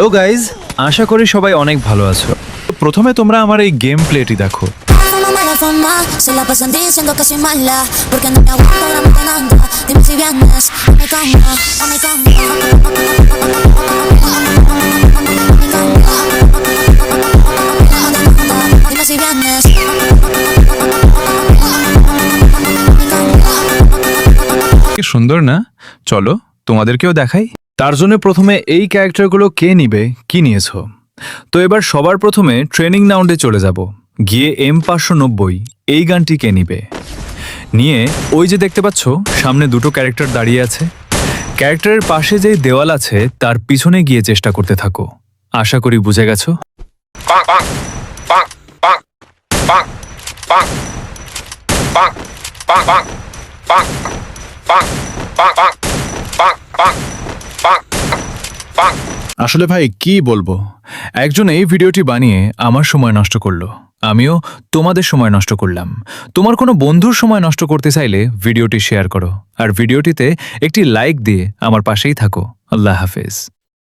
Hello guys, আশা করি সবাই অনেক ভালো আছো। প্রথমে তোমরা আমার এই গেম প্লেটি দেখো। No me la forma, se la pasan diciendo que soy mala, porque no me aguanto la mente en anda. Dime si vienes a mi cama, a mi cama. Dime si vienes. কি সুন্দর না? চলো তোমাদেরকেও দেখাই। তার জন্য প্রথমে এই ক্যারেক্টারগুলো কে নিবে, কি নিয়েছো। তো এবার সবার প্রথমে ট্রেনিং রাউন্ডে চলে যাব। গিয়ে M590 এই গানটি কে নিবে। নিয়ে ওই যে দেখতে পাচ্ছ সামনে দুটো ক্যারেক্টার দাঁড়িয়ে আছে, ক্যারেক্টারের পাশে যে দেওয়াল আছে তার পিছনে গিয়ে চেষ্টা করতে থাকো। আশা করি বুঝে গেছো। আসলে ভাই কি বলবো, একজন এই ভিডিওটি বানিয়ে আমার সময় নষ্ট করলো, আমিও তোমাদের সময় নষ্ট করলাম। তোমার কোনো বন্ধুর সময় নষ্ট করতে চাইলে ভিডিওটি শেয়ার করো, আর ভিডিওটিতে একটি লাইক দিয়ে আমার পাশেই থাকো। আল্লাহ হাফেজ।